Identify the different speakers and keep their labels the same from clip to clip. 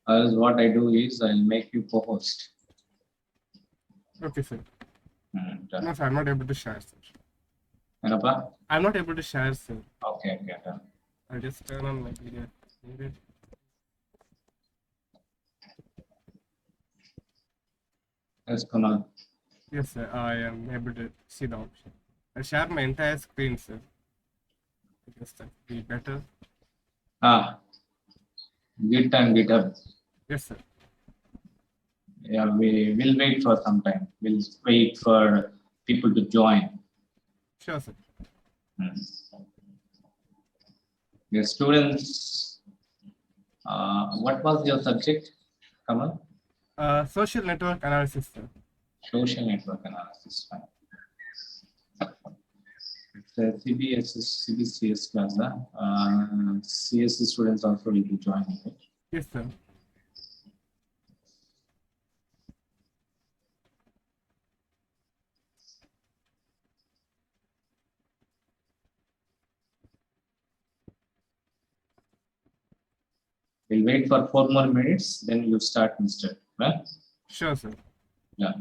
Speaker 1: Else what I do is I'll make you co-host.
Speaker 2: Okay, sir.
Speaker 1: And,
Speaker 2: No, sir, I'm not able to share, sir.
Speaker 1: Enapa?
Speaker 2: I'm not able to share, sir.
Speaker 1: Okay, done.
Speaker 2: I'll just turn on my video.
Speaker 1: Yes, Kunal.
Speaker 2: Yes, sir. I am able to see the option. I'll share my entire screen, sir. I guess that will be better.
Speaker 1: Git and GitHub.
Speaker 2: Yes, sir.
Speaker 1: Yeah, we will wait for some time. We'll wait for people to join.
Speaker 2: Sure, sir.
Speaker 1: Your students, what was your subject, Kamal?
Speaker 2: Social network analysis, sir.
Speaker 1: Social network analysis. Fine. It's a CBCS class. CS students also will be joining. Right?
Speaker 2: Yes, sir.
Speaker 1: We'll wait for 4 more minutes, then you start, Mr. Right?
Speaker 2: Sure, sir.
Speaker 1: Yeah.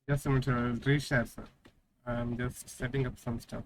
Speaker 2: Just a minute, I'll reshare, sir. I'm just setting up some stuff.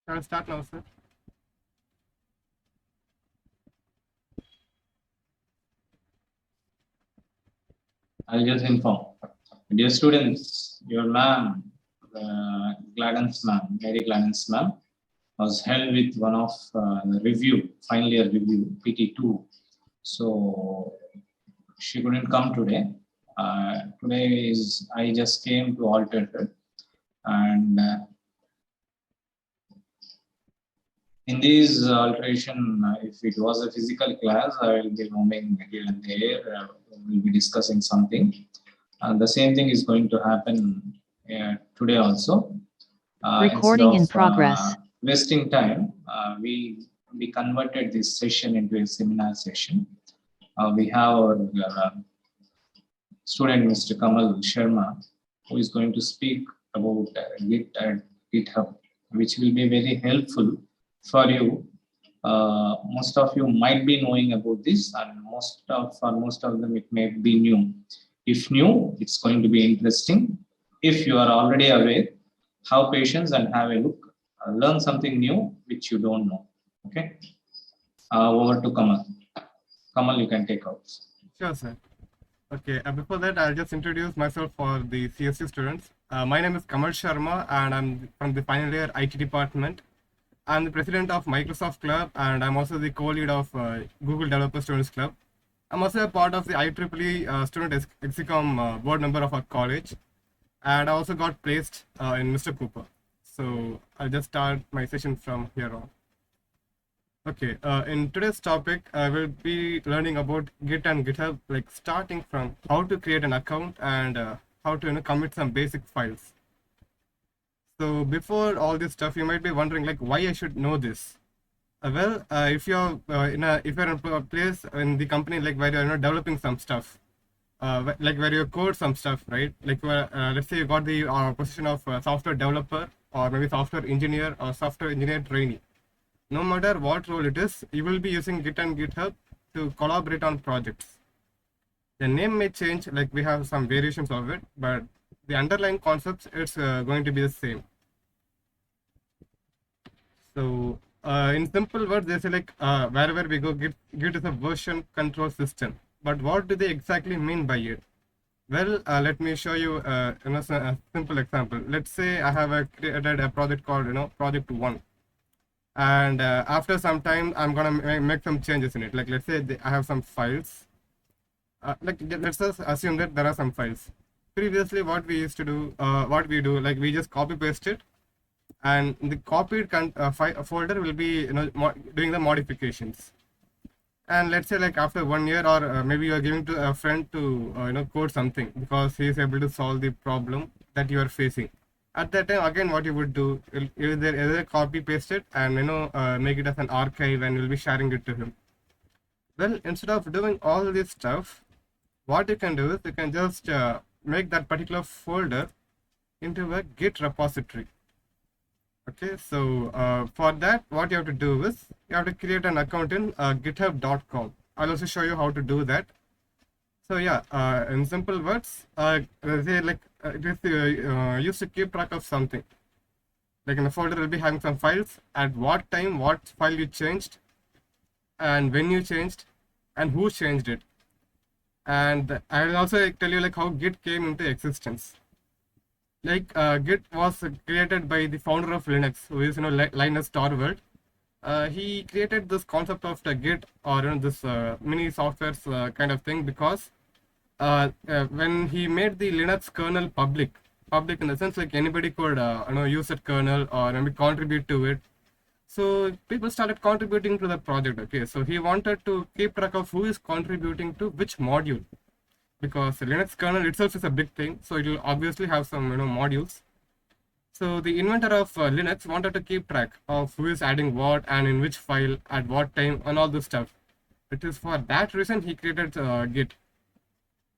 Speaker 2: I'll start now, sir.
Speaker 1: I'll just inform. Dear students, your ma'am, Gladden's ma'am, Mary Gladden's ma'am, was held with one of the review, final year review, PT2. So she couldn't come today. Today is, I just came to alter her. And in this alteration, if it was a physical class, I will be roaming here and there. We'll be discussing something. And the same thing is going to happen today also.
Speaker 3: Recording in progress.
Speaker 1: Wasting time, we converted this session into a seminar session. We have our student, Mr. Kamal Sharma, who is going to speak about Git and GitHub, which will be very helpful for you. Most of you might be knowing about this, and for most of them it may be new. If new, it's going to be interesting. If you are already aware, have patience and have a look. Learn something new which you don't know. Okay. Over to Kamal. Kamal, you can take out.
Speaker 2: Sure, sir. Okay, before that, I'll just introduce myself for the CSC students. My name is Kamal Sharma, and I'm from the final year IT department. I'm the president of Microsoft Club, and I'm also the co-lead of Google Developer Students Club. I'm also a part of the IEEE Student Execom board member of our college, and I also got placed in Mr. Cooper. So I'll just start my session from here on. Okay, in today's topic, I will be learning about Git and GitHub, like starting from how to create an account and how to commit some basic files. So before all this stuff, you might be wondering like why I should know this. If you're in a place in the company like where you're developing some stuff, like where you code some stuff, right? Like let's say you got the position of software developer or maybe software engineer or software engineer trainee. No matter what role it is, you will be using Git and GitHub to collaborate on projects. The name may change, like we have some variations of it, but the underlying concepts, it's going to be the same. So in simple words, they say like wherever we go, Git is a version control system. But what do they exactly mean by it? Well, let me show you a simple example. Let's say I have created a project called project 1. And after some time, I'm gonna make some changes in it. Like let's say I have some files. Let's just assume that there are some files. Previously, what we used to do, like we just copy paste it, and the copied folder will be doing the modifications. And let's say like after 1 year, or maybe you are giving to a friend to code something because he is able to solve the problem that you are facing. At that time, again, what you would do, either copy paste it and make it as an archive, and you'll be sharing it to him. Well, instead of doing all this stuff, what you can do is you can just make that particular folder into a Git repository. Okay, so for that, what you have to do is you have to create an account in github.com. I'll also show you how to do that. So yeah, in simple words, say like it is used to keep track of something. Like in the folder, will be having some files. At what time, what file you changed, and when you changed, and who changed it. And I will also tell you like how Git came into existence. Like Git was created by the founder of Linux, who is Linus Torvald. He created this concept of the Git, or this mini softwares kind of thing, because when he made the Linux kernel public in the sense like anybody could use that kernel or maybe contribute to it. So people started contributing to the project. Okay, so he wanted to keep track of who is contributing to which module, because the Linux kernel itself is a big thing, so it will obviously have some modules. So the inventor of Linux wanted to keep track of who is adding what and in which file at what time and all this stuff. It is for that reason he created Git.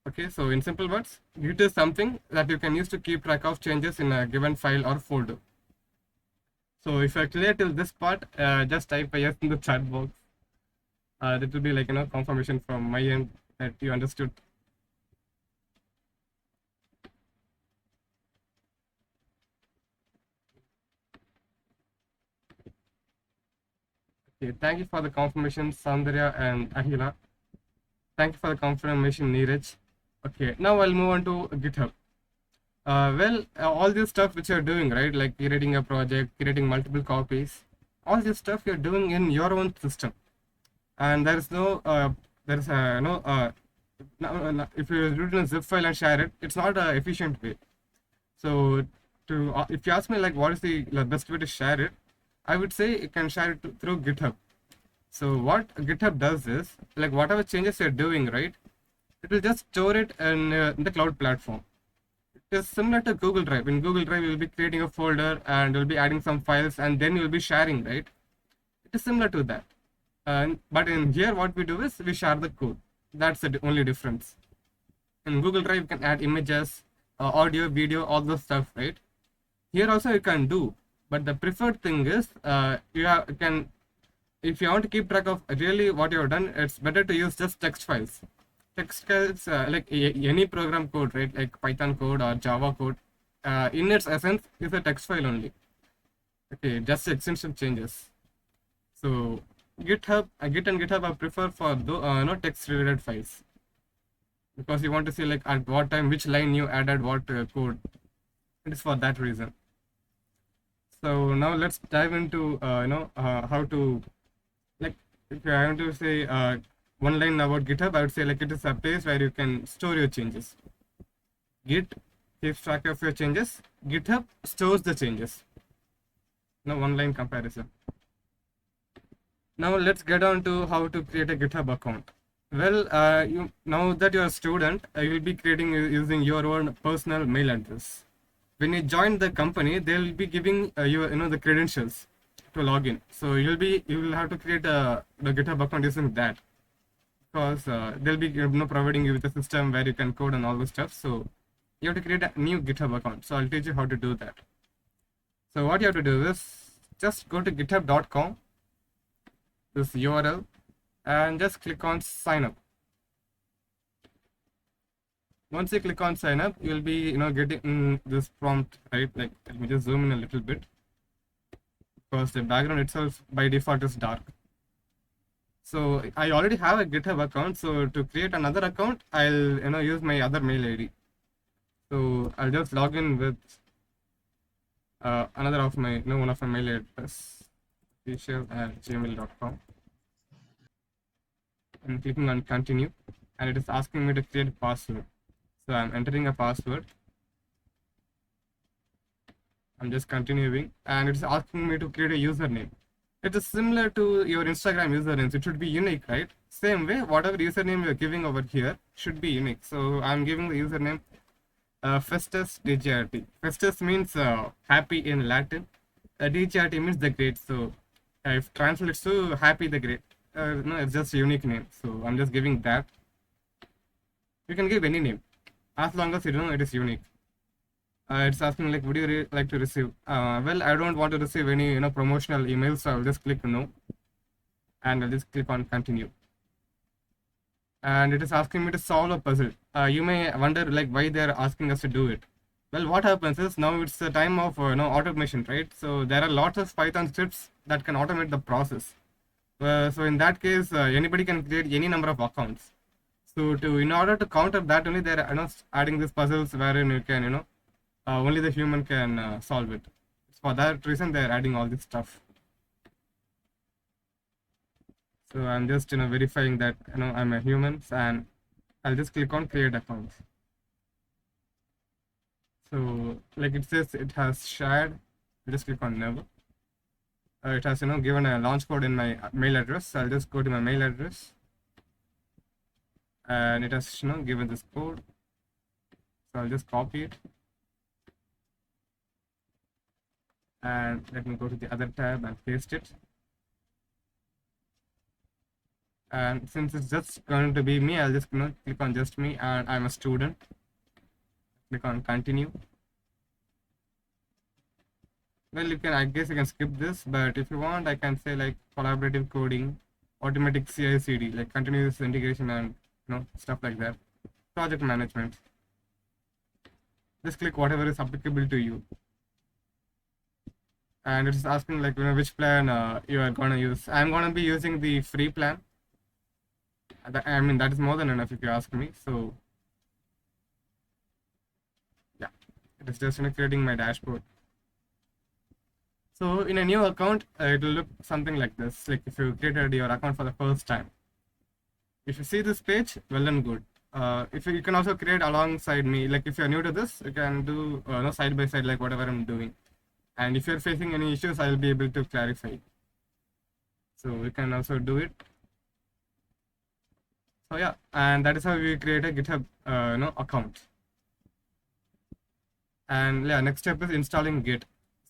Speaker 2: Okay, so in simple words, Git is something that you can use to keep track of changes in a given file or folder. So if you're clear till this part, just type a yes in the chat box. That will be like confirmation from my end that you understood. Okay, thank you for the confirmation, Soundarya and Ahila. Thank you for the confirmation, Neeraj. Okay, now I'll move on to GitHub. All this stuff which you're doing, right? Like creating a project, creating multiple copies, all this stuff you're doing in your own system, and there's no, there's no, if you do it in a zip file and share it, it's not an efficient way. So, if you ask me like what is the best way to share it, I would say you can share it through GitHub. So what GitHub does is like whatever changes you're doing, right? It will just store it in the cloud platform. It is similar to Google Drive. In Google Drive, you'll be creating a folder and you'll be adding some files and then you'll be sharing, right? It is similar to that. But in here, what we do is we share the code. That's the only difference. In Google Drive, you can add images, audio, video, all those stuff, right? Here also you can do, but the preferred thing is can, if you want to keep track of really what you have done, it's better to use just text files. Text files, like any program code, right? Like Python code or Java code, in its essence is a text file only. Okay, just extension changes. So GitHub, Git and GitHub are preferred for text related files, because you want to see like at what time, which line you added what code. It is for that reason. So now let's dive into how to, like, if I want to say one line about GitHub, I would say like it is a place where you can store your changes. Git keeps track of your changes. GitHub stores the changes. Now one line comparison. Now let's get on to how to create a GitHub account. Well, now that you're a student, you will be creating using your own personal mail address. When you join the company, they'll be giving you the credentials to log in. So you will have to create the GitHub account using that, because they'll be providing you with a system where you can code and all this stuff. So you have to create a new GitHub account. So I'll teach you how to do that. So what you have to do is just go to github.com, this URL, and just click on sign up. Once you click on sign up, you'll be getting this prompt, right? Like, let me just zoom in a little bit, because the background itself by default is dark. So I already have a GitHub account. So to create another account, I'll use my other mail ID. So I'll just log in with another of my one of my mail address, official@gmail.com. I'm clicking on continue, and it is asking me to create a password. So I'm entering a password. I'm just continuing, and it's asking me to create a username. It is similar to your Instagram usernames. It should be unique, right? Same way, whatever username you're giving over here should be unique. So I'm giving the username Festus DGRT. Festus means happy in Latin. DGRT means the great. So if translates to happy the great, no, it's just a unique name. So I'm just giving that. You can give any name, as long as you know it is unique. It's asking like, would you like to receive? Well, I don't want to receive any promotional emails, so I'll just click no, and I'll just click on continue. And it is asking me to solve a puzzle. You may wonder like why they're asking us to do it. Well, what happens is now it's the time of automation, right? So there are lots of Python scripts that can automate the process. So in that case, anybody can create any number of accounts. So in order to counter that, only they're adding these puzzles wherein you can only the human can solve it. For that reason, they're adding all this stuff. So I'm just verifying that I'm a human, and I'll just click on create account. So like it says it has shared. I'll just click on never. It has given a launch code in my mail address. So I'll just go to my mail address, and it has given this code. So I'll just copy it, and let me go to the other tab and paste it. And since it's just going to be me, I'll just click on just me, and I'm a student. Click on continue. Well, I guess you can skip this, but if you want, I can say like collaborative coding, automatic CI/CD, like continuous integration, and stuff like that. Project management. Just click whatever is applicable to you. and it's asking like which plan you are gonna use. I'm gonna be using the free plan. I mean that is more than enough if you ask me. So yeah, it is just creating my dashboard. So in a new account, it will look something like this. Like if you created your account for the first time. If you see this page, well and good. If you can also create alongside me, like if you're new to this, you can do side by side like whatever I'm doing. And if you're facing any issues, I'll be able to clarify. So we can also do it. So yeah, and that is how we create a GitHub account. And yeah, next step is installing Git.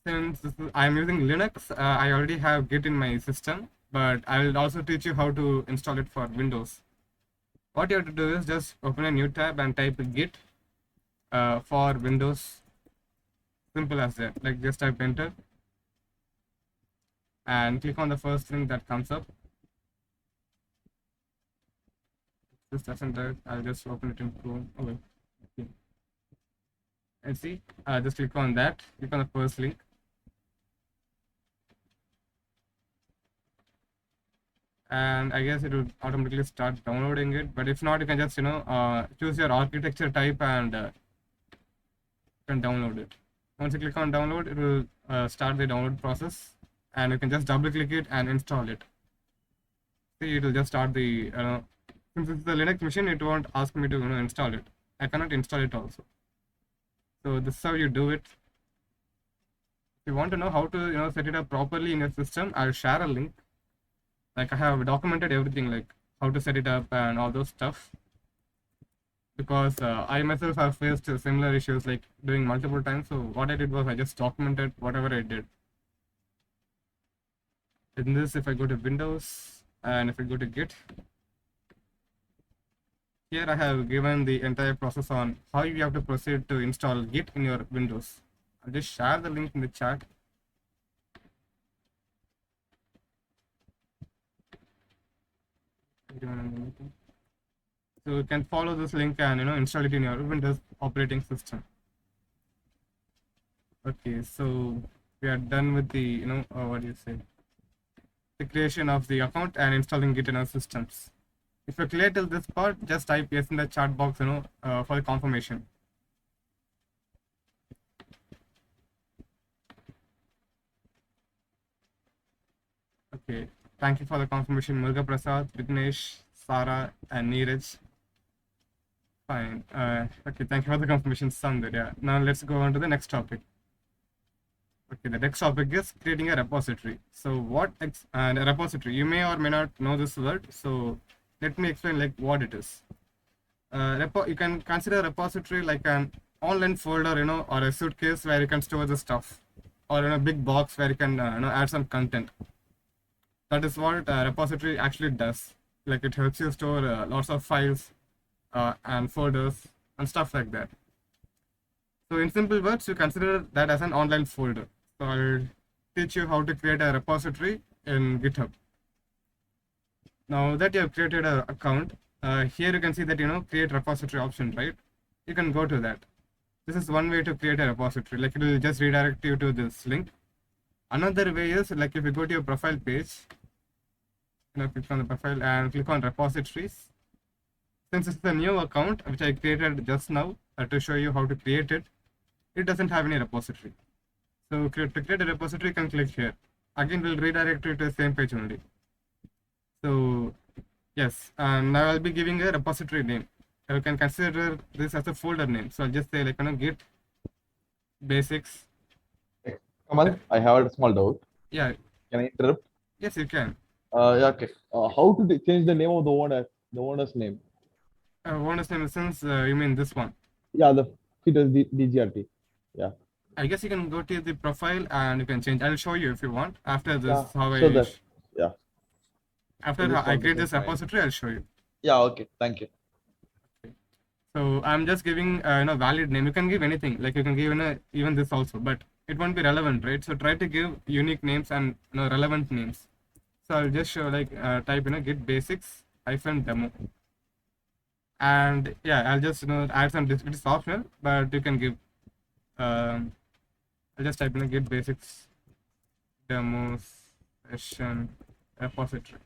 Speaker 2: Since I'm using Linux, I already have Git in my system, but I will also teach you how to install it for Windows. What you have to do is just open a new tab and type Git for Windows. Simple as that. Like just type enter and click on the first thing that comes up. This doesn't do it. I'll just open it in Chrome. Okay. And see, just click on that. Click on the first link. And I guess it will automatically start downloading it. But if not, you can just choose your architecture type and you can download it. Once you click on download, it will start the download process, and you can just double click it and install it. See, it will just start the since it's the Linux machine, it won't ask me to install it. I cannot install it also. So this is how you do it. If you want to know how to set it up properly in your system, I'll share a link. Like I have documented everything, like how to set it up and all those stuff. Because I myself have faced similar issues like doing multiple times. So what I did was I just documented whatever I did. In this, if I go to Windows and if I go to Git, here I have given the entire process on how you have to proceed to install Git in your Windows. I'll just share the link in the chat. So you can follow this link and install it in your Windows operating system. Okay, so we are done with the what do you say, the creation of the account and installing Git in our systems. If you're clear till this part, just type yes in the chat box for the confirmation. Okay, thank you for the confirmation, Murga Prasad, Vignesh, Sara, and Neeraj. Fine. Okay, thank you for the confirmation, Sandhya. Yeah. Now let's go on to the next topic. Okay, the next topic is creating a repository. So what a repository? You may or may not know this word. So let me explain like what it is. You can consider a repository like an online folder, or a suitcase where you can store the stuff, or in a big box where you can add some content. That is what a repository actually does. Like it helps you store lots of files and folders and stuff like that. So in simple words, you consider that as an online folder. So I'll teach you how to create a repository in GitHub. Now that you have created an account, here you can see that create repository option, right? You can go to that. This is one way to create a repository. Like it will just redirect you to this link. Another way is like if you go to your profile page, click on the profile and click on repositories. Since it's a new account which I created just now to show you how to create it, it doesn't have any repository. So to create a repository, you can click here. Again, we'll redirect you to the same page only. So yes, now I'll be giving a repository name. You can consider this as a folder name. So I'll just say like Git basics.
Speaker 4: Kamal, I have a small doubt.
Speaker 2: Yeah.
Speaker 4: Can I interrupt?
Speaker 2: Yes, you can.
Speaker 4: Yeah, okay. How to change the name of the owner's name?
Speaker 2: Owner's name, since you mean this one?
Speaker 4: Yeah, the DGRT. Yeah.
Speaker 2: I guess you can go to the profile and you can change. I'll show you if you want after this.
Speaker 4: Yeah,
Speaker 2: how
Speaker 4: so
Speaker 2: I
Speaker 4: that, yeah.
Speaker 2: After I create this repository, I'll show you.
Speaker 4: Yeah. Okay. Thank you.
Speaker 2: Okay. So I'm just giving valid name. You can give anything. Like you can give even this also, but it won't be relevant, right? So try to give unique names and relevant names. So I'll just show like type git basics -demo. And yeah, I'll just add some. It's optional, but you can give. I'll just type git basics demos session repository.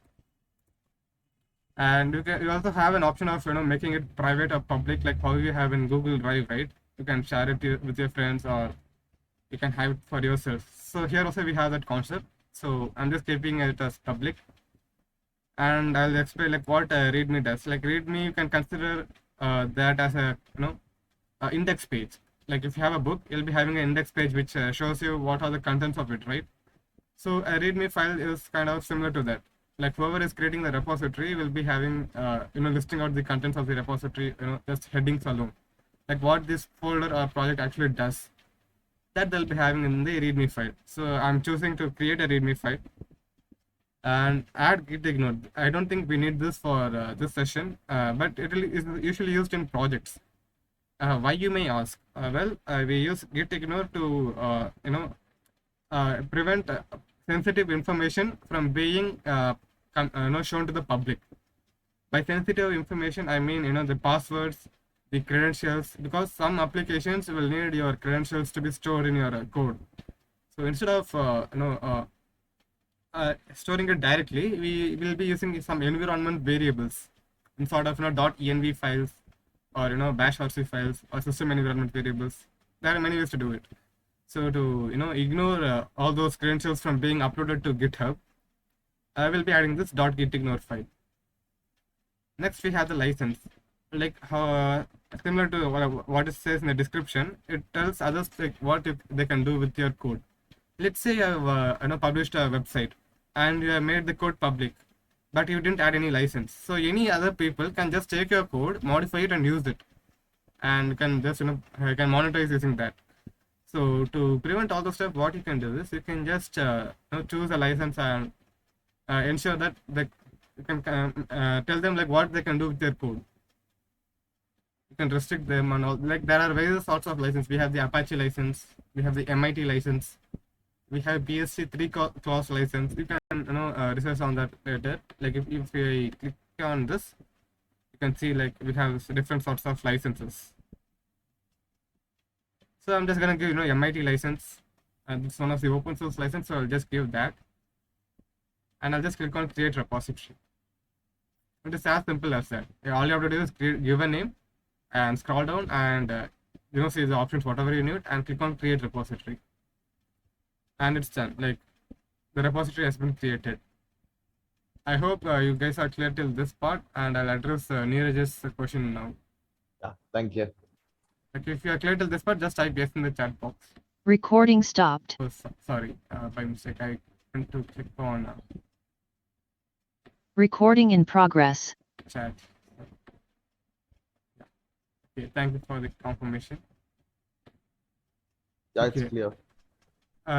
Speaker 2: And you also have an option of making it private or public, like how you have in Google Drive, right? You can share it with your friends, or you can have it for yourself. So here also we have that concept. So I'm just keeping it as public, and I'll explain like what Readme does. Like Readme, you can consider that as a index page. Like if you have a book, you'll be having an index page which shows you what are the contents of it, right? So a Readme file is kind of similar to that. Like whoever is creating the repository will be having listing out the contents of the repository, just headings alone, like what this folder or project actually does, that they'll be having in the Readme file. So I'm choosing to create a Readme file and add Git Ignore. I don't think we need this for this session, but it is usually used in projects. Why, you may ask? We use Git Ignore to prevent sensitive information from being shown to the public. By sensitive information, I mean the passwords, the credentials, because some applications will need your credentials to be stored in your code. So instead of storing it directly, we will be using some environment variables in sort of .env files, or bash rc files, or system environment variables. There are many ways to do it. So to ignore all those credentials from being uploaded to GitHub, I will be adding this .gitignore file. Next we have the license. Like how similar to what it says in the description, it tells others like what they can do with your code. Let's say you have published a website and you have made the code public, but you didn't add any license. So any other people can just take your code, modify it, and use it, and can just can monetize using that. So to prevent all the stuff, what you can do is you can just choose a license and ensure that you can tell them like what they can do with their code. You can restrict them and all. Like there are various sorts of license. We have the Apache license, we have the MIT license, we have BSC 3 clause license. You can research on that later. Like if we click on this, you can see like we have different sorts of licenses. So I'm just gonna give MIT license, and it's one of the open source license, so I'll just give that, and I'll just click on create repository. It is as simple as that. All you have to do is give a name and scroll down and see the options whatever you need, and click on create repository, and it's done. Like the repository has been created. I hope you guys are clear till this part, and I'll address Neeraj's question now.
Speaker 4: Yeah, thank you.
Speaker 2: Okay, if you are clear till this part, just type yes in the chat box.
Speaker 3: Recording stopped.
Speaker 2: Oh, sorry, by mistake I went to click on
Speaker 3: Recording in progress.
Speaker 2: chat. Okay, thank you for the confirmation.
Speaker 4: Yeah,
Speaker 2: Okay.
Speaker 4: it's clear.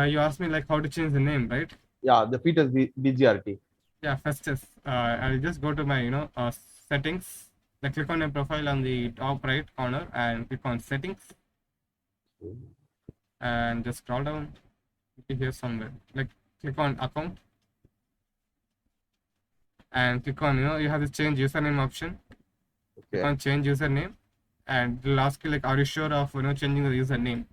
Speaker 2: You asked me like how to change the name, right?
Speaker 4: Yeah, the feet is BGRT.
Speaker 2: Yeah, first is I'll just go to my settings. Like click on your profile on the top right corner and click on settings, and just scroll down here somewhere. Like click on account and click on you have this change username option. Click
Speaker 4: Okay.
Speaker 2: on change username, and it'll ask you like are you sure of changing the username,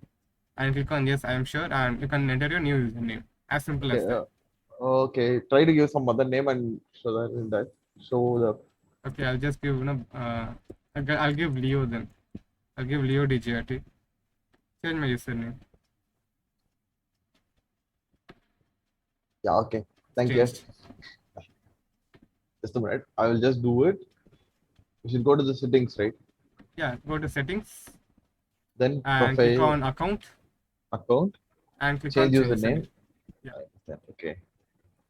Speaker 2: and click on yes I am sure, and you can enter your new username. As simple as
Speaker 4: Okay.
Speaker 2: that.
Speaker 4: Okay. Try to give some other name and show that in that. Show the.
Speaker 2: Okay, I'll just give I'll give Leo then. I'll give Leo DGRT. Change my username.
Speaker 4: Yeah. Okay. Thank
Speaker 2: Changed.
Speaker 4: you. Just a minute. I will just do it. You should go to the settings, right?
Speaker 2: Yeah, go to settings
Speaker 4: Then
Speaker 2: and click
Speaker 4: profile,
Speaker 2: on account
Speaker 4: account,
Speaker 2: and click
Speaker 4: change
Speaker 2: on
Speaker 4: username.
Speaker 2: Yeah.
Speaker 4: Okay.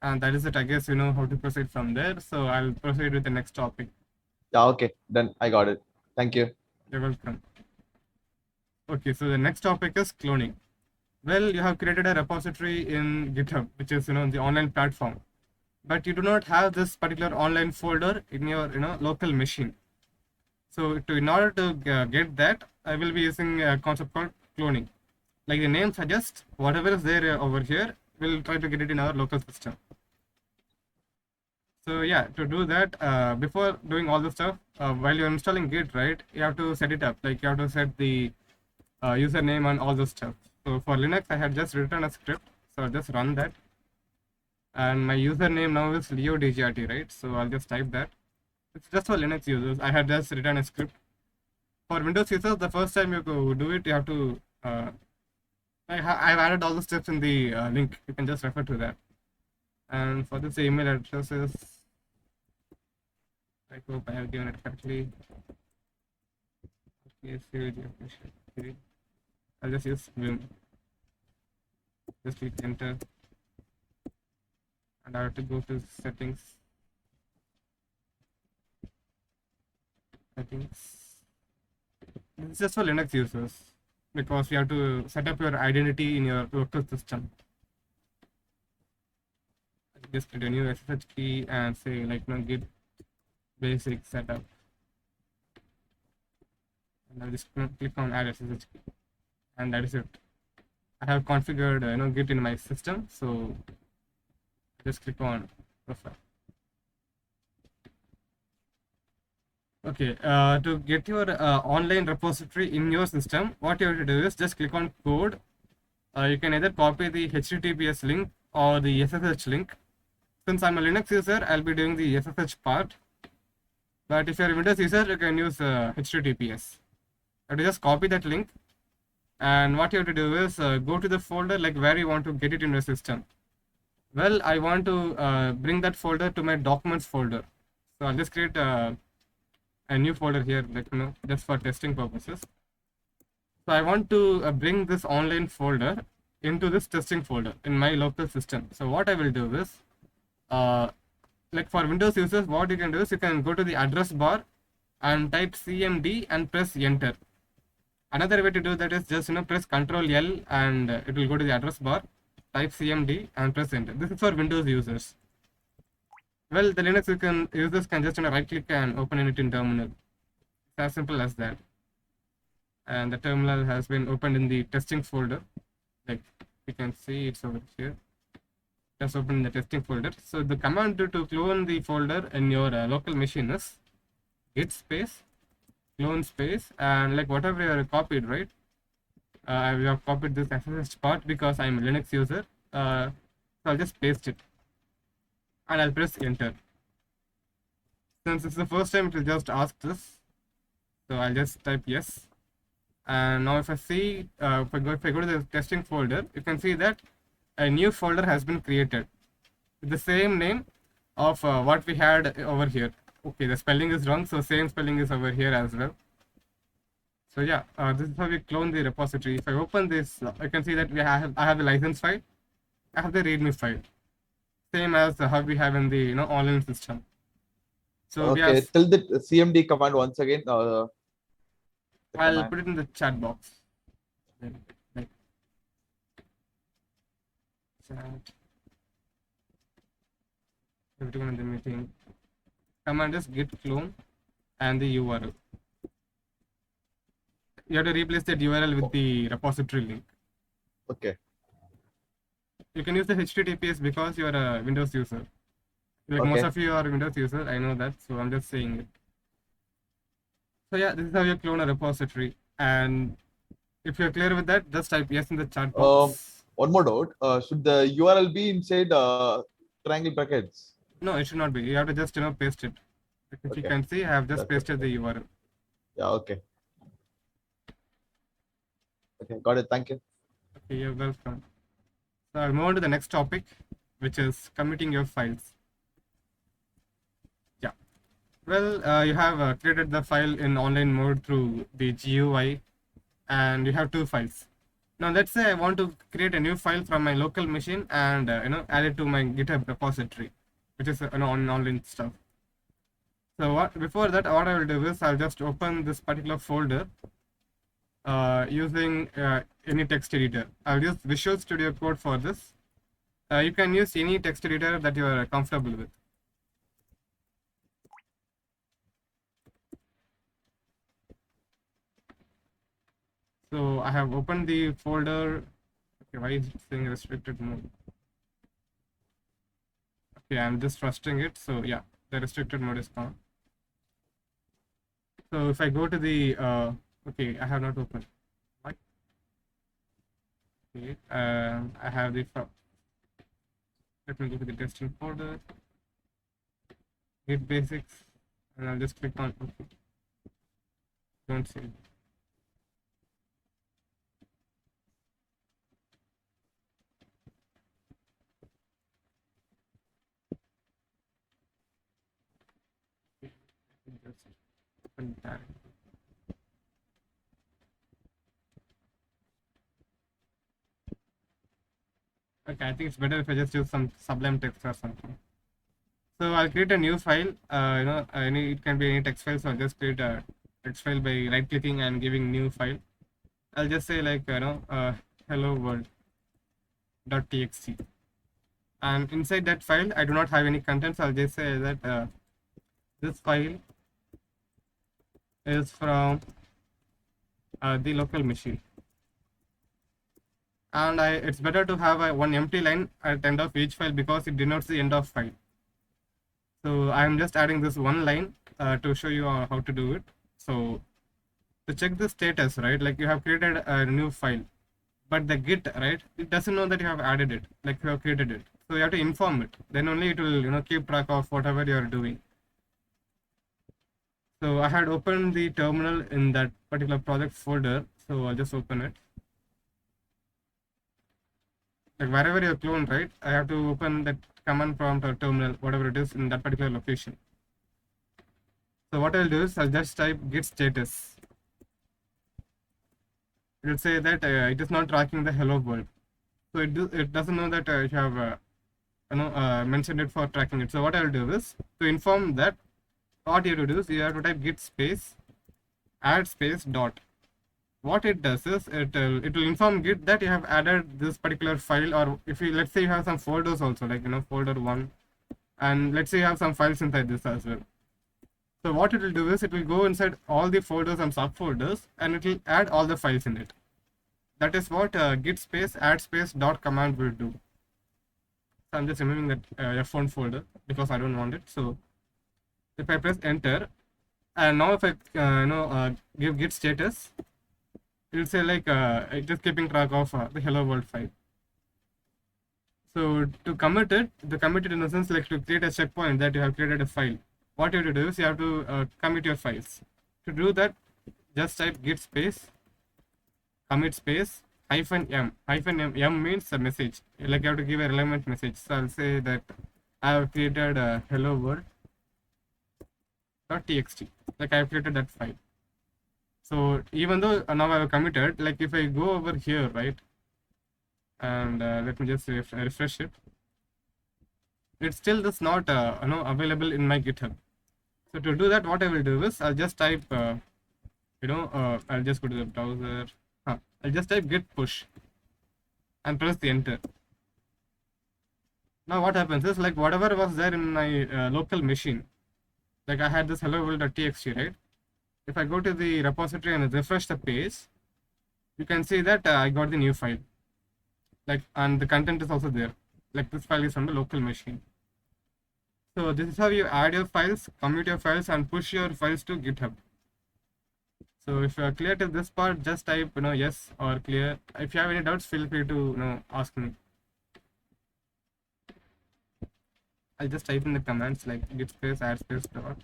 Speaker 2: And that is it. I guess you know how to proceed from there. So I'll proceed with the next topic.
Speaker 4: Yeah. Okay. Then I got it. Thank you.
Speaker 2: You're welcome. Okay, so the next topic is cloning. Well, you have created a repository in GitHub, which is the online platform, but you do not have this particular online folder in your local machine. So in order to get that, I will be using a concept called cloning. Like the name suggests, whatever is there over here, we'll try to get it in our local system. So yeah, to do that, before doing all the stuff, while you're installing Git, right, you have to set it up. Like you have to set the username and all the stuff. So for Linux, I had just written a script. So I'll just run that. and my username now is leodjrt, right? So I'll just type that. It's just for Linux users. I had just written a script. For Windows users, the first time you go do it, you have to I've added all the steps in the link. You can just refer to that. And for this email address is, I hope I have given it correctly. Okay, I'll just use Vim. Just click enter, and I have to go to settings. This is just for Linux users because you have to set up your identity in your local system. Just create a new SSH key and say like git basic setup, and I'll just click on add SSH key, and that is it. I have configured Git in my system, so just click on profile. Okay, to get your online repository in your system, what you have to do is just click on code. You can either copy the HTTPS link or the SSH link. Since I'm a Linux user, I'll be doing the SSH part. But if you're a Windows user, you can use HTTPS. You have to just copy that link. And what you have to do is go to the folder like where you want to get it in your system. Well, I want to bring that folder to my documents folder. So I'll just create a new folder here, like just for testing purposes. So I want to bring this online folder into this testing folder in my local system. So what I will do is, like for Windows users, what you can do is you can go to the address bar and type cmd and press enter. Another way to do that is just press Ctrl L and it will go to the address bar, type cmd and press enter. This is for Windows users. Well, the Linux users can just right click and open it in terminal. It's as simple as that. And the terminal has been opened in the testing folder. Like you can see, it's over here. Just open the testing folder. So the command to clone the folder in your local machine is git space clone space, and like whatever you have copied, right? I have copied this SSH part because I'm a Linux user. So I'll just paste it and I'll press enter. Since it's the first time, it will just ask this. So I'll just type yes. And now if I see, if I go to the testing folder, you can see that a new folder has been created with the same name of what we had over here. Okay, the spelling is wrong, so same spelling is over here as well. So yeah, this is how we clone the repository. If I open this, I can see that I have the license file, I have the Readme file, same as how we have in the online system. So
Speaker 4: okay, tell the cmd command once again.
Speaker 2: I'll put it in the chat box. Chat. Everyone in the meeting. Command is git clone and the URL. You have to replace that URL with the repository link.
Speaker 4: Okay.
Speaker 2: You can use the HTTPS because you are a Windows user. Like most of you are Windows user, I know that, so I'm just saying it. So yeah, this is how you clone a repository. And if you're clear with that, just type yes in the chat box.
Speaker 4: One more doubt. Should the URL be inside triangle brackets?
Speaker 2: No, it should not be. You have to just paste it. If you can see, I have just pasted the URL.
Speaker 4: Yeah, okay. Okay, got it. Thank you.
Speaker 2: Okay, you're welcome. So I'll move on to the next topic, which is committing your files. Yeah. Well, you have created the file in online mode through the GUI, and you have two files. Now let's say I want to create a new file from my local machine and add it to my GitHub repository, which is on online stuff. So before that, what I will do is I'll just open this particular folder using any text editor. I'll use Visual Studio Code for this. You can use any text editor that you are comfortable with. So I have opened the folder. Okay, why is it saying restricted mode? Okay, I'm just trusting it. So yeah, the restricted mode is gone. So if I go to the okay, I have not opened. Why? Okay, I have the Let me go to the testing folder, Git basics, and I'll just click on OK. Don't save. Just open that. Okay, I think it's better if I just use some Sublime text or something. So I'll create a new file. It can be any text file. So I'll just create a text file by right clicking and giving new file. I'll just say like hello world.txt. And inside that file, I do not have any contents. I'll just say that this file is from the local machine. And it's better to have one empty line at the end of each file because it denotes the end of file. So I'm just adding this one line to show you how to do it. So to check the status, right, like you have created a new file, but the Git, right, it doesn't know that you have added it, like you have created it. So you have to inform it. Then only it will, keep track of whatever you are doing. So I had opened the terminal in that particular project folder. So I'll just open it. Like wherever you clone, right, I have to open that command prompt or terminal, whatever it is in that particular location. So what I'll do is I'll just type git status. It will say that it is not tracking the hello world. So it doesn't know that you have mentioned it for tracking it. So what I'll do is to inform that what you have to do is you have to type git space add space dot. What it does is it will inform Git that you have added this particular file, or if you, let's say you have some folders also, like folder 1, and let's say you have some files inside this as well. So what it will do is it will go inside all the folders and subfolders and it will add all the files in it. That is what git space add space dot command will do. So I'm just removing that F1 folder because I don't want it. So if I press enter, and now if I give git status, it will say like it is keeping track of the hello world file. So to commit it, in the sense like to create a checkpoint that you have created a file. What you have to do is you have to commit your files. To do that, just type git space commit space -m. -m means a message. Like you have to give a relevant message. So I'll say that I have created a hello world.txt. Like I have created that file. So even though now I have committed, like if I go over here, right, and let me just refresh it, it still is not available in my GitHub. So to do that, what I will do is I'll just type I'll just go to the browser. I'll just type git push and press the enter. Now what happens is like whatever was there in my local machine, like I had this hello world.txt, right? If I go to the repository and refresh the page, you can see that I got the new file. Like, and the content is also there. Like this file is from the local machine. So this is how you add your files, commit your files, and push your files to GitHub. So if you are clear to this part, just type yes or clear. If you have any doubts, feel free to ask me. I'll just type in the commands like git space add space dot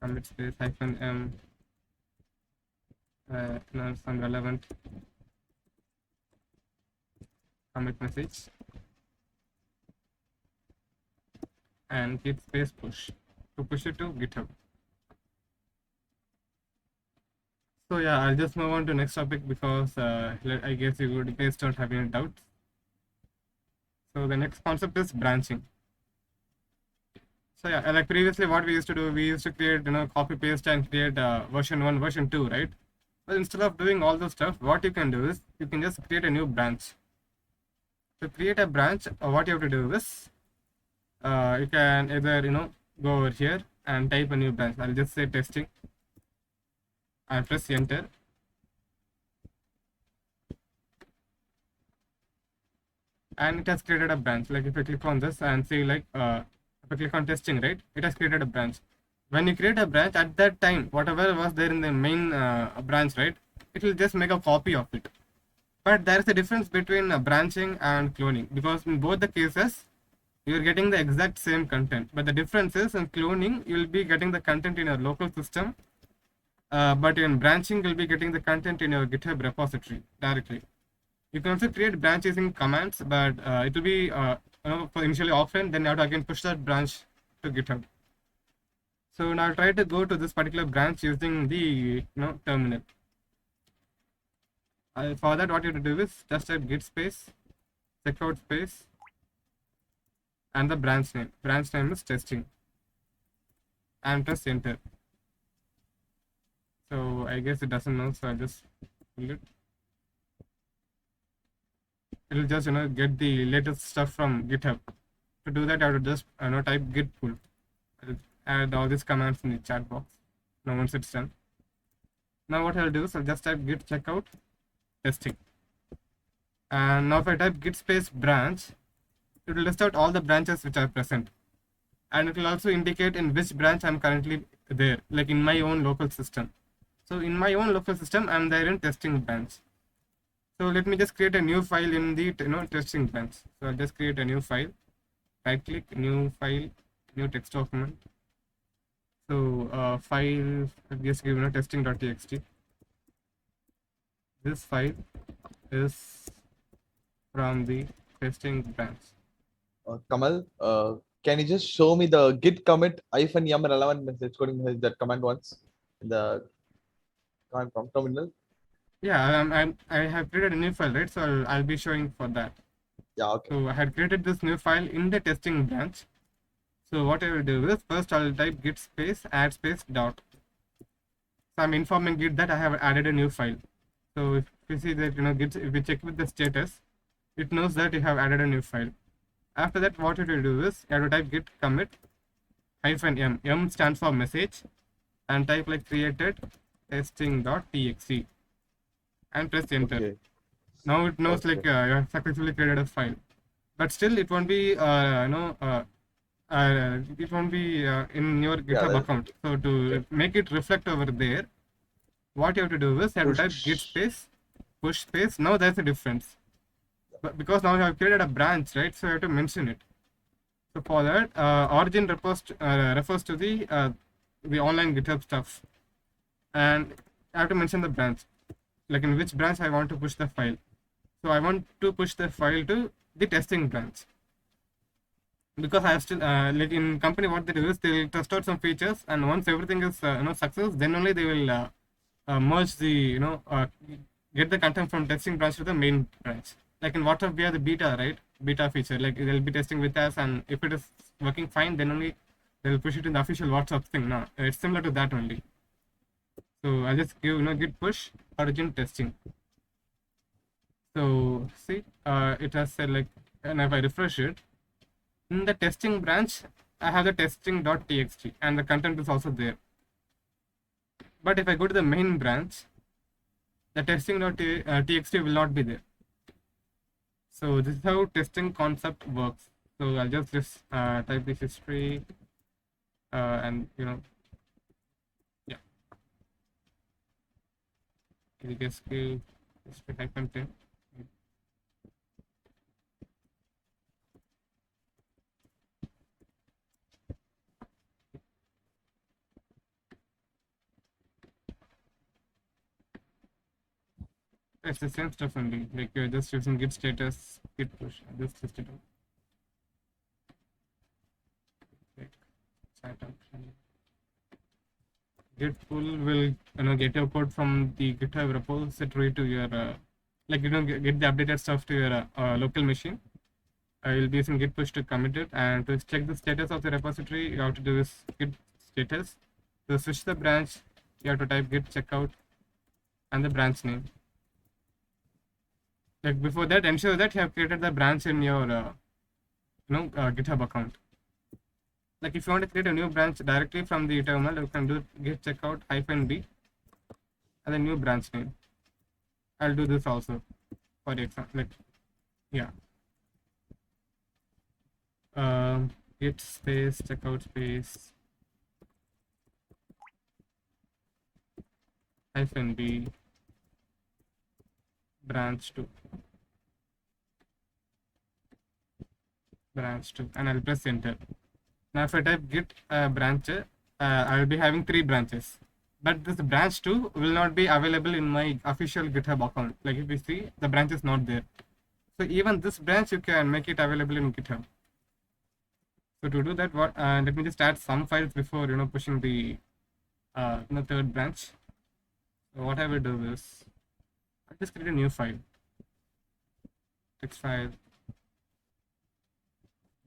Speaker 2: commit space -m some relevant commit message and git space push to push it to GitHub. So yeah, I'll just move on to next topic because I guess you guys don't have any doubts. So the next concept is branching. So yeah, like previously what we used to do, we used to create, copy paste and create version 1, version 2, right? But instead of doing all those stuff, what you can do is you can just create a new branch. To create a branch, what you have to do is you can either, go over here and type a new branch. I'll just say testing and press enter. And it has created a branch. Like if I click on this and say like, if I click on testing, right, it has created a branch. When you create a branch, at that time, whatever was there in the main branch, right, it will just make a copy of it. But there is a difference between branching and cloning, because in both the cases you're getting the exact same content, but the difference is in cloning you'll be getting the content in your local system, but in branching you'll be getting the content in your GitHub repository directly. You can also create branch using commands, but it will be initially offline, then you have to again push that branch to GitHub. So now I'll try to go to this particular branch using the terminal. For that, what you have to do is just type git space, checkout space, and the branch name. Branch name is testing, and press enter. So I guess it doesn't know, so I'll just pull it. It'll just get the latest stuff from GitHub. To do that, I have to just type git pull. I'll add all these commands in the chat box. Now once it's done, now what I'll do is I'll just type git checkout testing, and now if I type git space branch, it will list out all the branches which are present, and it will also indicate in which branch I'm currently there, like in my own local system. So in my own local system, I'm there in testing branch. So let me just create a new file in the testing branch. So I'll just create a new file, right click, new file, new text document. So file, I'll just give testing.txt. This file is from the testing branch.
Speaker 4: Kamal, can you just show me the git commit -yum relevant message coding message, that command once in the command prompt terminal?
Speaker 2: Yeah, I have created a new file, right? So I'll be showing for that.
Speaker 4: Yeah, okay.
Speaker 2: So I had created this new file in the testing branch. So what I will do is first I'll type git space add space dot. So I'm informing Git that I have added a new file. So if you see that Git, if we check with the status, it knows that you have added a new file. After that, what you will do is you have to type git commit -m. M stands for message, and type like created testing.txt and press enter.
Speaker 4: Okay.
Speaker 2: Now it knows like you have successfully created a file, but still it won't be it won't be in your GitHub account. So to make it reflect over there, what you have to do is you have to type git space push space. Now there's a difference, but because now you have created a branch, right? So you have to mention it. So for that, origin refers to the online GitHub stuff, and I have to mention the branch, like in which branch I want to push the file. So I want to push the file to the testing branch, because I have still like in company what they do is they'll test out some features, and once everything is success, then only they will merge the get the content from testing branch to the main branch. Like in WhatsApp we have the beta, right? Beta feature, like they'll be testing with us, and if it is working fine, then only they'll push it in the official WhatsApp thing. Now it's similar to that only. So I'll just give git push origin testing. So see, it has said like, and if I refresh it, in the testing branch, I have the testing.txt, and the content is also there. But if I go to the main branch, the testing.txt will not be there. So this is how testing concept works. So I'll just type this history, and yeah. You can scale history -10. It's the same stuff only, like you're just using git status, git push, just test it out. Git pull will get your code from the GitHub repository to your like get the updated stuff to your local machine. You'll be using git push to commit it, and to check the status of the repository, you have to do this git status. To switch the branch, you have to type git checkout and the branch name. Like before that, ensure that you have created the branch in your GitHub account. Like if you want to create a new branch directly from the terminal, you can do git checkout -b and the new branch name. I'll do this also for example, like yeah. Git space checkout space -b branch 2, and I'll press enter. Now if I type git branch, I will be having 3 branches, but this branch 2 will not be available in my official GitHub account. Like if you see, the branch is not there. So even this branch you can make it available in GitHub. So to do that, let me just add some files before pushing the third branch. So what I will do is I'll just create a new file, text file,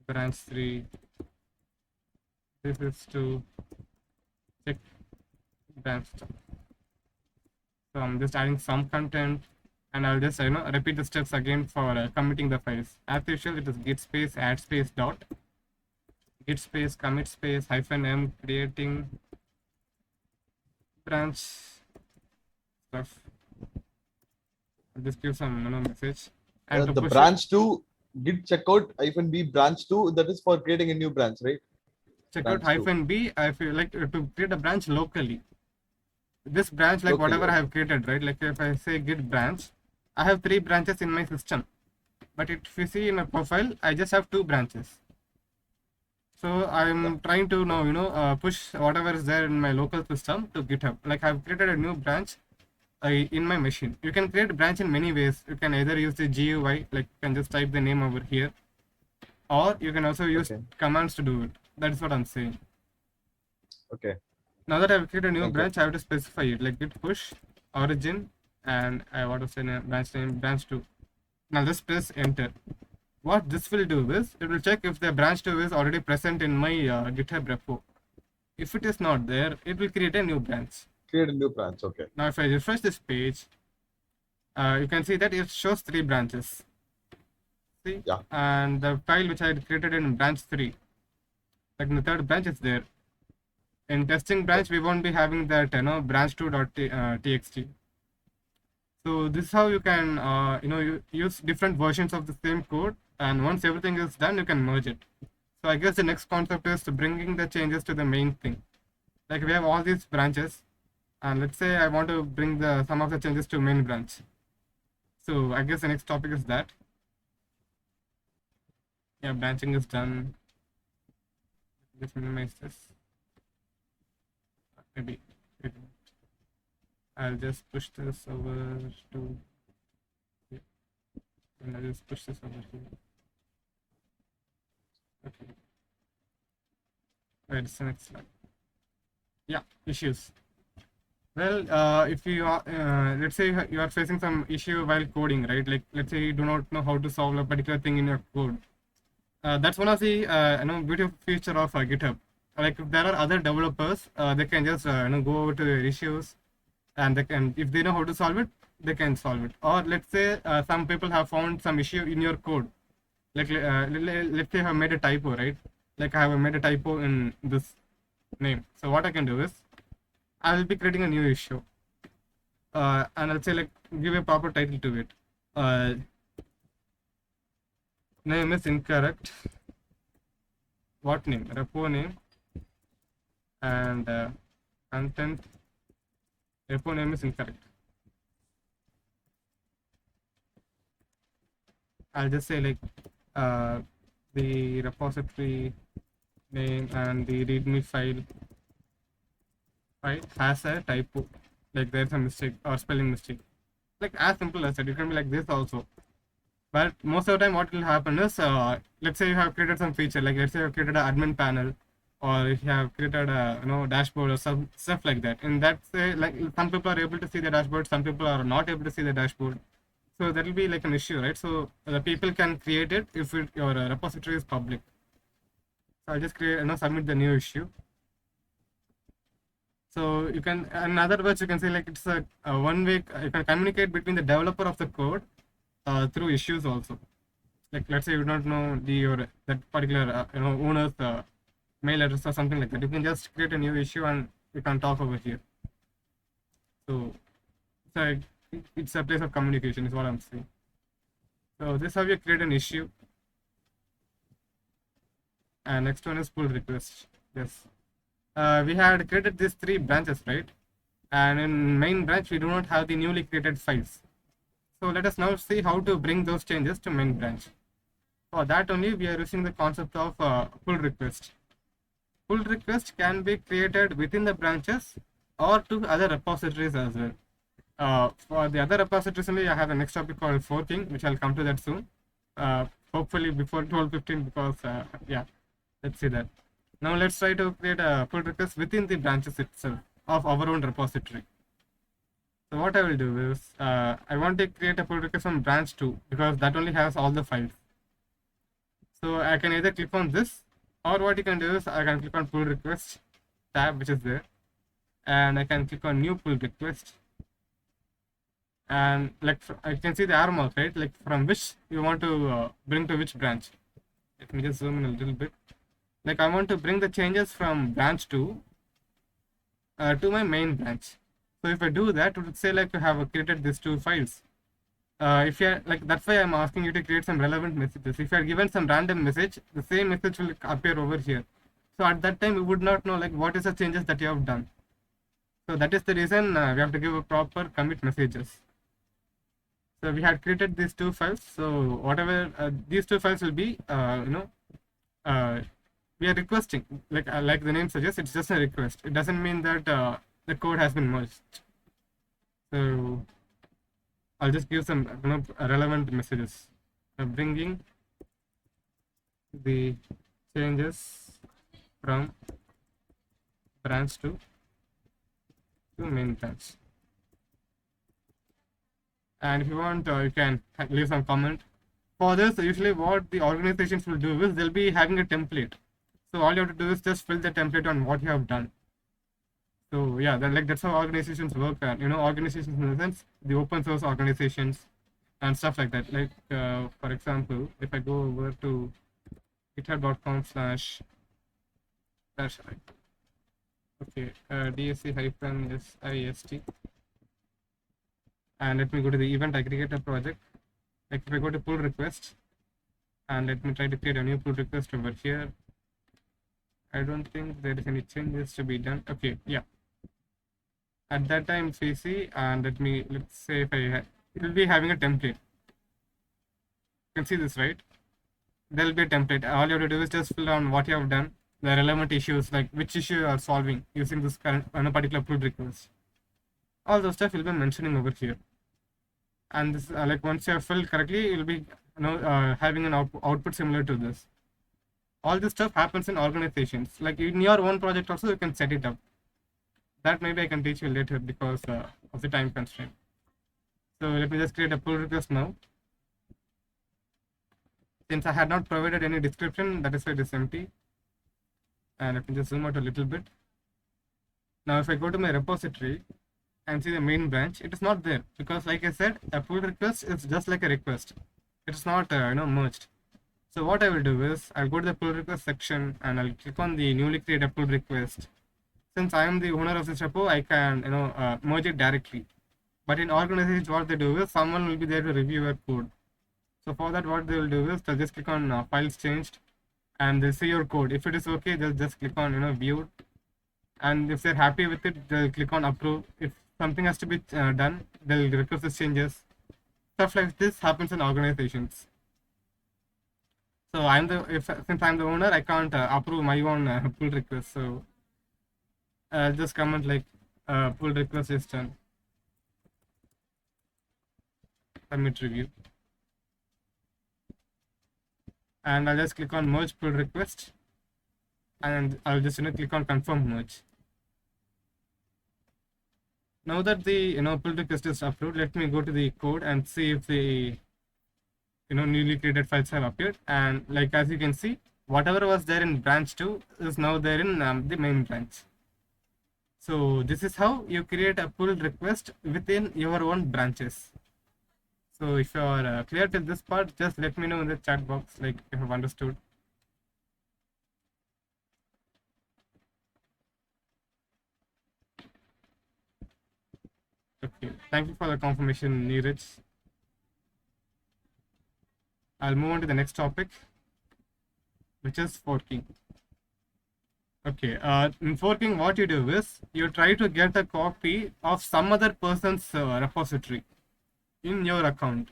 Speaker 2: branch 3. This is to check branch stuff. So I'm just adding some content, and I'll just repeat the steps again for committing the files. As usual, it is git space add space dot git space commit space -m creating branch stuff. I'll just give some message. And to
Speaker 4: The
Speaker 2: push
Speaker 4: branch 2 git checkout -b branch 2, that is for creating a new branch, right?
Speaker 2: checkout
Speaker 4: branch two.
Speaker 2: -b, I feel like to create a branch locally. This branch, like
Speaker 4: Locally,
Speaker 2: whatever I
Speaker 4: okay.
Speaker 2: have created, right? Like if I say git branch, I have 3 branches in my system. But if you see in my profile, I just have 2 branches. So I'm trying to now, push whatever is there in my local system to GitHub. Like I've created a new branch in my machine. You can create a branch in many ways. You can either use the GUI, like you can just type the name over here, or you can also use
Speaker 4: Okay.
Speaker 2: commands to do it. That's what I'm saying.
Speaker 4: Okay.
Speaker 2: Now that I've created a new
Speaker 4: Thank you.
Speaker 2: branch, I have to specify it, like git push origin, and I want to say branch name branch 2. Now just press enter. What this will do is it will check if the branch 2 is already present in my GitHub repo. If it is not there, it will create a new branch.
Speaker 4: Create a new branch. Okay.
Speaker 2: Now if I refresh this page, you can see that it shows 3 branches. See?
Speaker 4: Yeah.
Speaker 2: And the file which I had created in branch 3, like in the third branch, is there. In testing branch, we won't be having that branch2.txt. So this is how you can you use different versions of the same code, and once everything is done, you can merge it. So I guess the next concept is to bringing the changes to the main thing. Like we have all these branches, and let's say I want to bring some of the changes to main branch. So I guess the next topic is that. Yeah, branching is done. Let's minimize this. Maybe I'll just push this over to here. And I'll just push this over here. Okay. Wait, it's the next slide. Yeah, issues. Well, if you are, let's say you are facing some issue while coding, right? Like, let's say you do not know how to solve a particular thing in your code. That's one of the beautiful feature of GitHub. Like if there are other developers, they can just go over to their issues, and they can, if they know how to solve it, they can solve it. Or let's say some people have found some issue in your code. Like let's say I have made a typo, right? Like I have made a typo in this name. So what I can do is I will be creating a new issue, and I'll say like give a proper title to it. Name is incorrect. What name? Repo name. And content repo name is incorrect. I'll just say like the repository name and the readme file has a typo, like there's a mistake or spelling mistake. Like as simple as that. It can be like this also. But most of the time what will happen is let's say you have created some feature, like let's say you have created an admin panel, or if you have created a dashboard or some stuff like that. And that's like some people are able to see the dashboard, some people are not able to see the dashboard. So that will be like an issue, right? So the people can create it if your repository is public. So I'll just create, submit the new issue. So you can, in other words, you can say like it's a one-way. You can communicate between the developer of the code through issues also. Like let's say you don't know that particular owner's mail address or something like that. You can just create a new issue and you can talk over here. So it's a place of communication is what I'm saying. So this is how you create an issue. And next one is pull request. Yes. We had created these 3 branches, right? And in main branch, we do not have the newly created files. So let us now see how to bring those changes to main branch. For that only we are using the concept of pull request. Pull request can be created within the branches or to other repositories as well. For the other repositories only, I have the next topic called forking, which I'll come to that soon. Hopefully before 12:15, because yeah, let's see that. Now let's try to create a pull request within the branches itself of our own repository. So what I will do is, I want to create a pull request from branch 2 because that only has all the files. So I can either click on this, or what you can do is I can click on pull request tab, which is there, and I can click on new pull request. And like I can see the arrow mark, right? Like from which you want to bring to which branch. Let me just zoom in a little bit. Like I want to bring the changes from branch 2 to my main branch. So if I do that, it would say like you have created these 2 files. If you're like, that's why I'm asking you to create some relevant messages. If you're given some random message, the same message will appear over here. So at that time, we would not know like what is the changes that you have done. So that is the reason we have to give a proper commit messages. So we had created these 2 files. So whatever these 2 files will be, we are requesting, like the name suggests, it's just a request. It doesn't mean that the code has been merged. So I'll just give some relevant messages. Bringing the changes from branch 2 to main branch. And if you want, you can leave some comment. For this, usually what the organizations will do is they'll be having a template. So all you have to do is just fill the template on what you have done. So yeah, that's how organizations work. And organizations in the sense the open source organizations and stuff like that. Like for example, if I go over to github.com/, okay, dsc-sist, and let me go to the event aggregator project. Like if I go to pull request, and let me try to create a new pull request over here. I don't think there is any changes to be done. Okay, yeah. At that time, CC, and let's say if it will be having a template. You can see this, right? There will be a template. All you have to do is just fill on what you have done, the relevant issues, like which issue you are solving using this current particular pull request. All those stuff will be mentioning over here. And this, like once you have filled correctly, you'll be having an output similar to this. All this stuff happens in organizations. Like in your own project also, you can set it up. That maybe I can teach you later because of the time constraint. So let me just create a pull request now. Since I had not provided any description, that is why it is empty. And let me just zoom out a little bit. Now if I go to my repository and see the main branch, it is not there because like I said, a pull request is just like a request. It is not merged. So what I will do is I'll go to the pull request section and I'll click on the newly created pull request. Since I am the owner of this repo, I can merge it directly. But in organizations, what they do is someone will be there to review your code. So for that, what they will do is they'll just click on files changed, and they'll see your code. If it is okay, they'll just click on viewed, and if they're happy with it, they'll click on approve. If something has to be done, they'll request the changes. Stuff like this happens in organizations. So since I'm the owner, I can't approve my own pull request. So I'll just comment like pull request is done. Submit review. And I'll just click on merge pull request, and I'll just click on confirm merge. Now that the pull request is approved, let me go to the code and see if the newly created files have appeared. And like as you can see, whatever was there in branch 2 is now there in the main branch. So this is how you create a pull request within your own branches. So if you are clear to this part, just let me know in the chat box, like if you have understood. Okay, thank you for the confirmation, Neeraj. I'll move on to the next topic, which is forking. Okay, in forking, what you do is you try to get a copy of some other person's repository. in your account.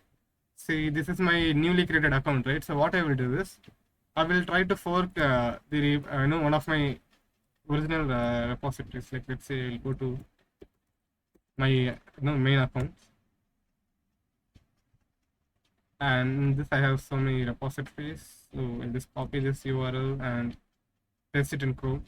Speaker 2: See, this is my newly created account, right? So what I will do is, I will try to fork one of my original repositories. Like let's say I'll go to my main account, and in this I have so many repositories. So I'll just copy this URL and paste it in Chrome.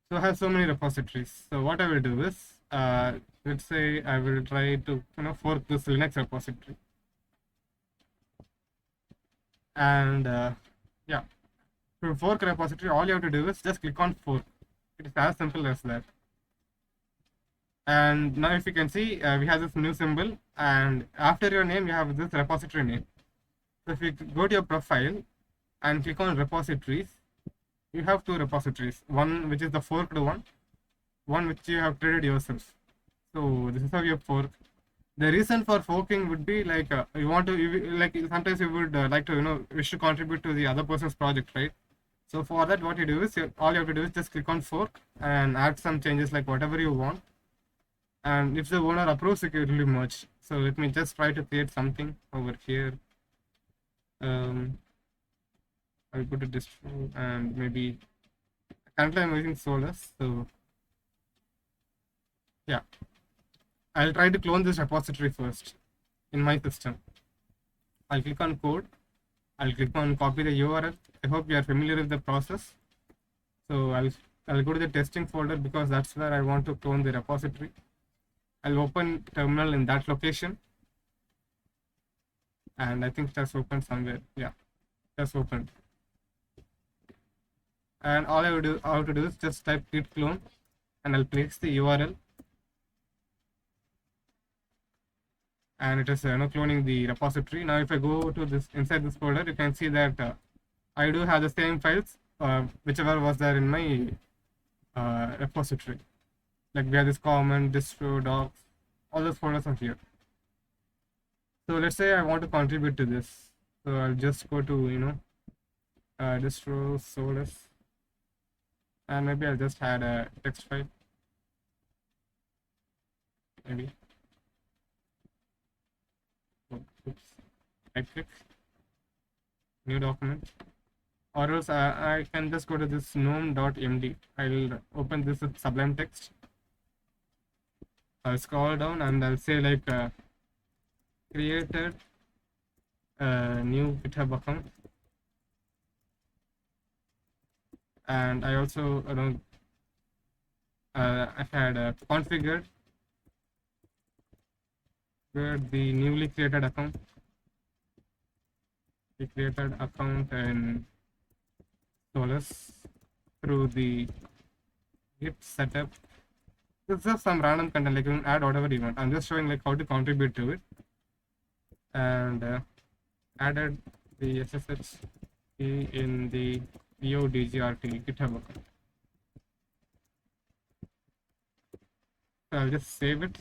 Speaker 2: So I have so many repositories. So what I will do is, let's say I will try to fork this Linux repository, and yeah, to fork repository, all you have to do is just click on fork. It is as simple as that. And now if you can see, we have this new symbol, and after your name you have this repository name. So if you go to your profile and click on repositories, you have two repositories, one which is the forked one which you have created yourself. So this is how you fork. The reason for forking would be like you want to like sometimes you would like to wish to contribute to the other person's project, right? So for that, what you do is all you have to do is just click on fork and add some changes like whatever you want. And if the owner approves it, it will be merged. So let me just try to create something over here. I'll go to distro and maybe currently I'm using Solus. So yeah, I'll try to clone this repository first in my system. I'll click on code. I'll click on copy the URL. I hope you are familiar with the process. So I'll go to the testing folder because that's where I want to clone the repository. I'll open terminal in that location, and I think it has opened somewhere. Yeah, it has opened. And all I have to do is just type git clone, and I'll place the URL, and it is cloning the repository. Now if I go to this inside this folder, you can see that I do have the same files, whichever was there in my repository. Like we have this comment, distro, docs, all those folders are here. So let's say I want to contribute to this. So I'll just go to distro Solus, and maybe I'll just add a text file. Maybe. Oops. Right click. New document. Or else I can just go to this gnome.md. I'll open this with Sublime Text. I'll scroll down and I'll say like created a new GitHub account, and I also I had configured the newly created account. We created account in Solus through the Git setup. This is some random content, like you can add whatever you want. I'm just showing like how to contribute to it, and added the SSH key in the PODGRT GitHub account. So I'll just save it,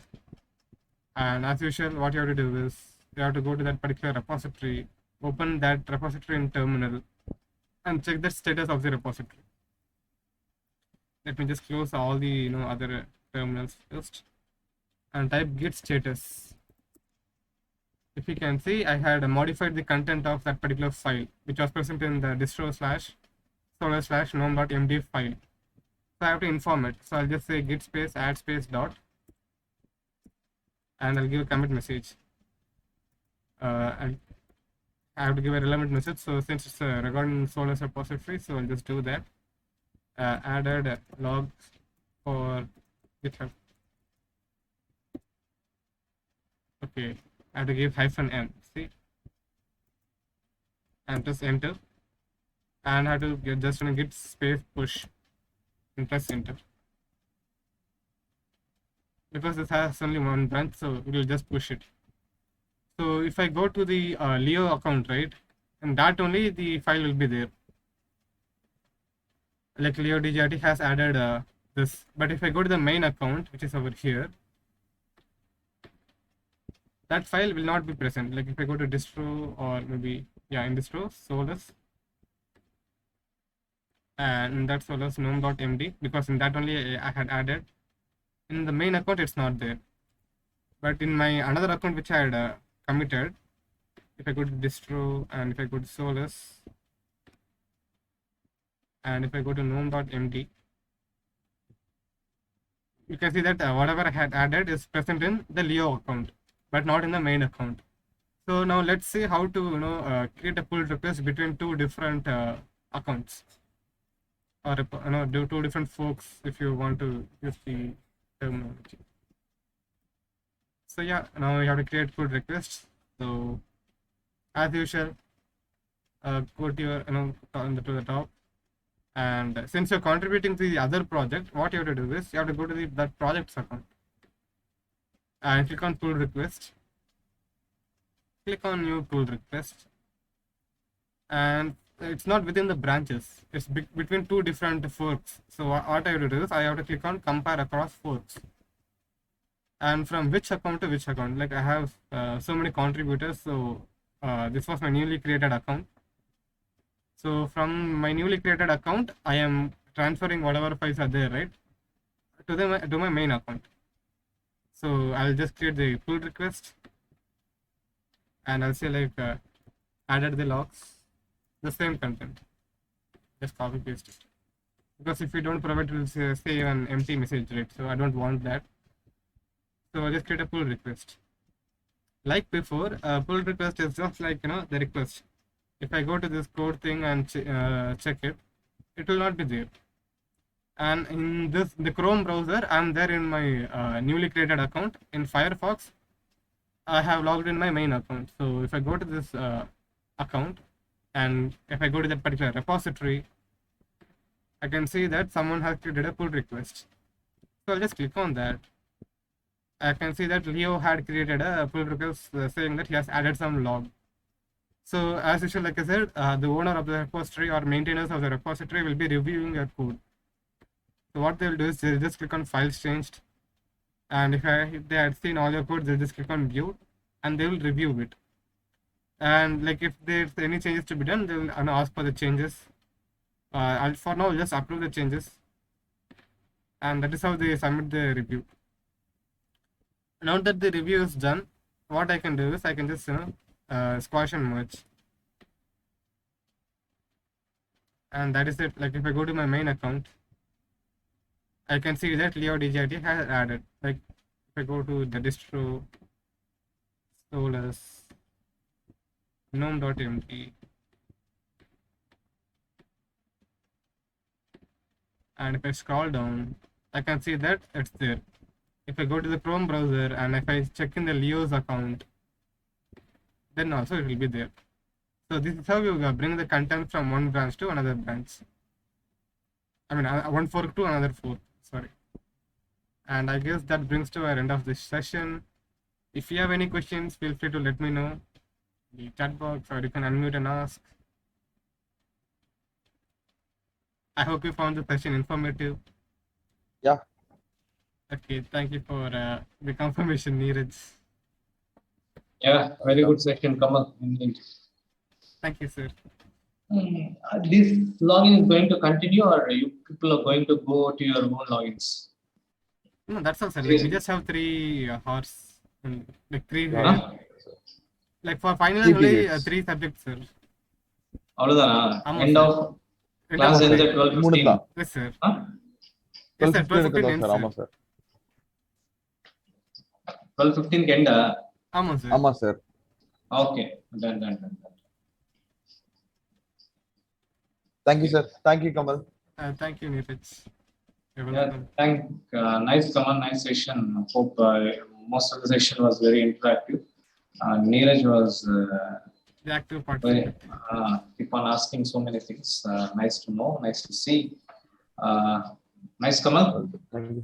Speaker 2: and as usual, what you have to do is you have to go to that particular repository, open that repository in terminal, and check the status of the repository. Let me just close all the other terminals first and type git status. If you can see, I had modified the content of that particular file, which was present in the distro/solus/gnome.md file. So I have to inform it. So I'll just say git space add space dot, and I'll give a commit message. And I have to give a relevant message. So since it's regarding Solus repository, so I'll just do that. Added log for GitHub. Okay, I have to give -n, see, and press enter, and I have to get just git space push and press enter, because this has only one branch, so it will just push it. So if I go to the Leo account, right, and that only the file will be there. Like Leo DGRT has added this, but if I go to the main account, which is over here, that file will not be present. Like if I go to distro, or maybe in distro Solus, and in that Solus gnome.md, because in that only I had added. In the main account, it's not there. But in my another account which I had committed, if I go to distro and if I go to Solus and if I go to gnome.md, you can see that whatever I had added is present in the Leo account, but not in the main account. So now let's see how to create a pull request between two different accounts, or do two different folks if you want to use the terminology. So yeah, now you have to create pull requests. So as usual, go to your to the top, and since you're contributing to the other project, what you have to do is you have to go to that project's account and click on pull request. Click on new pull request, and it's not within the branches, it's between two different forks. So what I have to do is I have to click on compare across forks, and from which account to which account. Like I have so many contributors, so this was my newly created account. So from my newly created account, I am transferring whatever files are there, right, to my main account. So I'll just create the pull request, and I'll say like added the logs, the same content, just copy paste it, because if you don't provide, it will say an empty message, right? So I don't want that. So I'll just create a pull request. Like before, pull request is just like the request. If I go to this code thing and check it, it will not be there. And in the Chrome browser, I'm there in my newly created account. In Firefox, I have logged in my main account. So if I go to this account, and if I go to that particular repository, I can see that someone has created a pull request. So I'll just click on that. I can see that Leo had created a pull request saying that he has added some log. So as usual, like I said, the owner of the repository or maintainers of the repository will be reviewing your code. So what they'll do is they'll just click on files changed, and if they had seen all your code, they'll just click on view, and they will review it. And like if there's any changes to be done, they'll ask for the changes. I'll for now just approve the changes, and that is how they submit the review. Now that the review is done, what I can do is I can just squash and merge, and that is it. Like if I go to my main account, I can see that Leo DJT has added. Like if I go to the distro, Solus, gnome.md, and if I scroll down, I can see that it's there. If I go to the Chrome browser and if I check in the Leo's account, then also it will be there. So this is how you bring the content from one branch to another branch. I mean, one fork to another fork, sorry. And I guess that brings to our end of this session. If you have any questions, feel free to let me know in the chat box, or you can unmute and ask. I hope you found the session informative.
Speaker 4: Yeah.
Speaker 2: Okay, thank you for the confirmation, Neeraj.
Speaker 1: Yeah, very good session, Kamal. Indeed.
Speaker 2: Thank you, sir.
Speaker 1: This login is going to continue, or you people are going to go to your own logins?
Speaker 2: No, that's all, sir. Like, we just have 3 hours, like 3.
Speaker 1: Huh?
Speaker 2: Like for final,
Speaker 4: 3
Speaker 2: only
Speaker 4: periods.
Speaker 2: 3 subjects, sir.
Speaker 1: அவ்வளவுதானா?
Speaker 2: ஆமா,
Speaker 1: End
Speaker 2: sir.
Speaker 1: of
Speaker 2: End
Speaker 1: class
Speaker 2: of
Speaker 1: ends
Speaker 2: the
Speaker 1: at 12:15.
Speaker 4: மூணுதான்.
Speaker 2: Yes, sir.
Speaker 1: Huh?
Speaker 2: Yes, sir.
Speaker 4: 12:15
Speaker 2: ends,
Speaker 4: sir.
Speaker 2: sir.
Speaker 4: ஆமா sir.
Speaker 1: 12:15 end.
Speaker 2: ஆமா, sir.
Speaker 4: ஆமா sir.
Speaker 1: Okay, done.
Speaker 4: Thank you, sir. Thank you, Kamal.
Speaker 2: Thank you, Neeraj. You're
Speaker 1: Yeah,
Speaker 2: welcome.
Speaker 1: nice Kamal, nice session. Hope most of the session was very interactive. Neeraj was
Speaker 2: The active participant.
Speaker 1: keep on asking so many things. Nice to know, nice to see. Nice Kamal.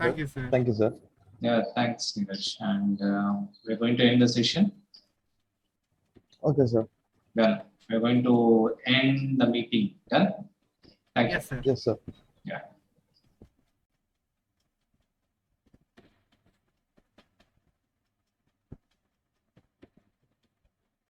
Speaker 2: Thank you, sir.
Speaker 4: Thank you, sir.
Speaker 1: Yeah, thanks Neeraj. And we're going to end the session.
Speaker 4: Okay, sir.
Speaker 1: Done. We're going to end the meeting. Done. Thank you.
Speaker 2: Yes, sir.
Speaker 4: Yes, sir.
Speaker 1: Yeah.